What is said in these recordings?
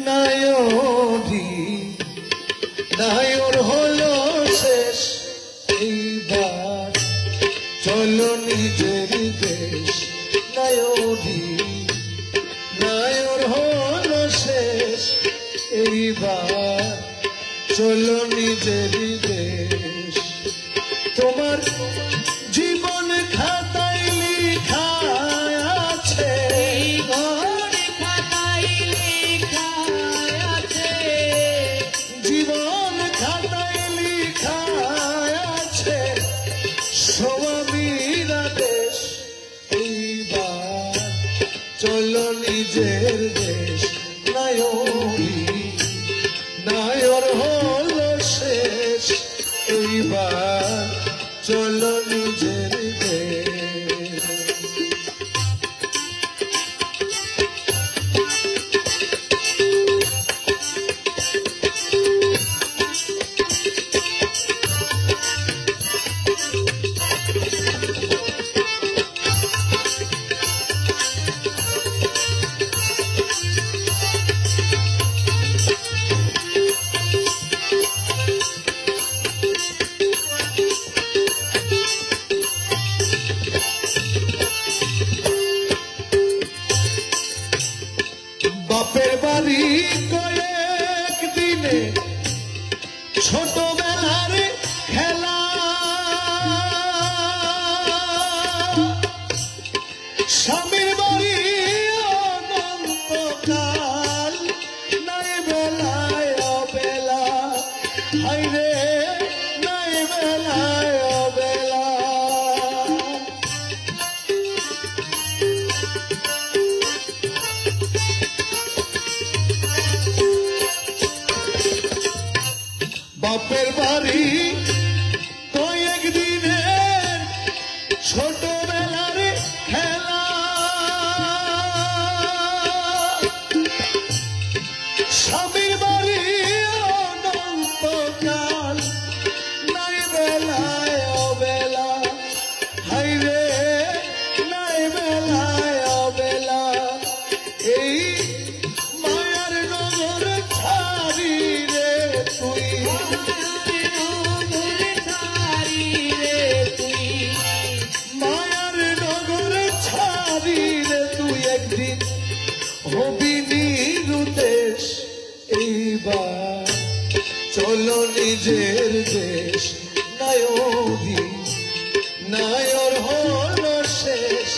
নায়রি নায়র হলো শেষ এইবার চলো নিজের দেশ নায়রি নায়র হলো শেষ এইবার চলো নিজের দেশ তোমার জীবন খাতায় লিখা আছে জীবন খাতায় লিখা আছে স্বামীরা দেশ এইবার চলো নিজের দেশ নায়রি নায়র হলো শেষ এইবার চলো নিজের দেশ বাপের বাড়ি কয়েক দিনে ছোটবেলার খেলা স্বামীর বাড়ি অনন্তকাল নাই বেলায় অবেলা হাইরে নাই বেলায় অবেলা বাপের বাড়ি কয়েক দিনের ছোটবেলার খেলা স্বামীর বাড়ি অনন্তকাল নাই বেলায় অবেলা হাইরে নাই বেলায় অবেলা এই মায়ার নগর ছাড়ি রে তুই মায়ার নগর ছাড়ি রে তুই একদিন হবি নিরুদেশ এইবার চলো নিজের দেশ নায়রি নায়র হলো শেষ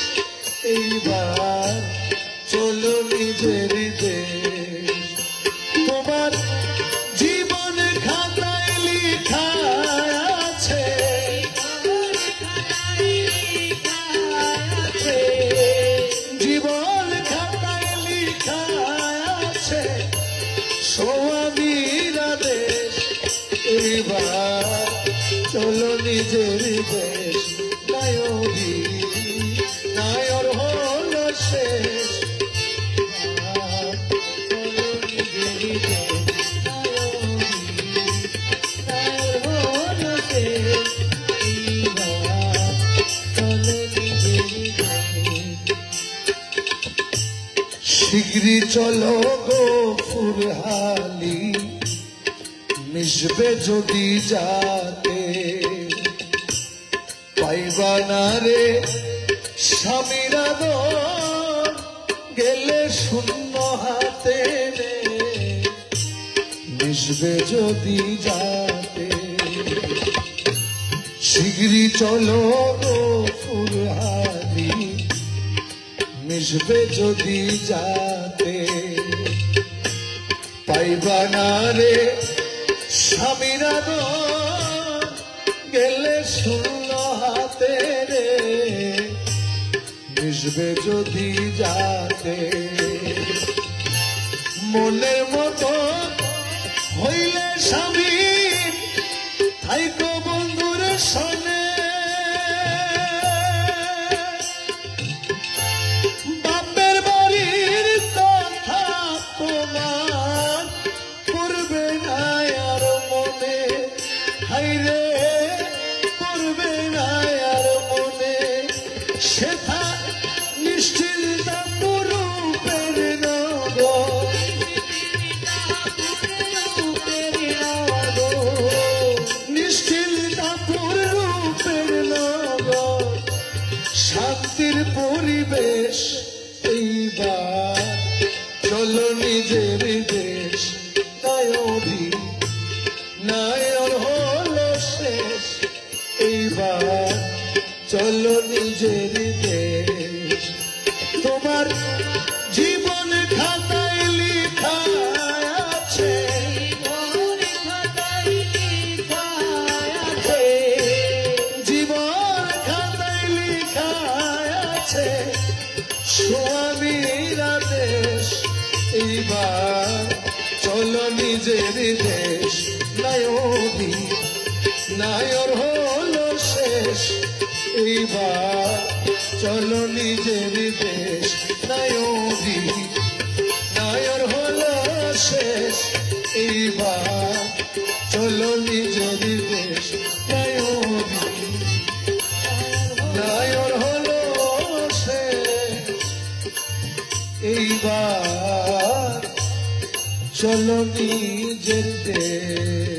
এইবার চলো নিজের দেশ তোমার জীবন খাতায় লিখা আছে জীবন খাতায় লিখা আছে স্বামীরা দেশ এইবার চলো নিজের দেশ নায়রি নায়র হলো শেষ চলো নিজের দেশ নায়র হলো শেষ এইবার চলো নিজের দেশ শিগগিরি চলো গো ফুরহালি মিশবে যদি যাতে পাইবা না রে স্বামীরা গেলে শূন্য হাতে রে মিশবে যদি যাতে শিগগিরি চলো গো ফুরহালি মিশবে যদি যাতে পাইবা না রে স্বামীরা গেলে শূন্য হাতে রে মিশবে যদি যাতে মনের মতো হইলে স্বামী থাইকো বন্ধুর সনে বাপের বাড়ির কথা তোমার পড়বে না আর মনে হাইরে পড়বে না আর মনে সেথা নিশ্চিন্তা পুরুপের নগর চলো নিজের দেশ নায়রি নায়র হলো শেষ এইবার চলো নিজের দেশ তোমার জীবন খাতায় লেখা আছে জীবন খাতায় লেখা আছে স্বামীর আদেশ এইবার চলো নিজের দেশ নায়রি নায়র হলো শেষ এইবার চলো নিজের দেশ নায়রি নায়র হলো শেষ এইবার চলো নিজের দেশ নায়রি নায়র হলো শেষ এইবার চলো নিজের দেশ।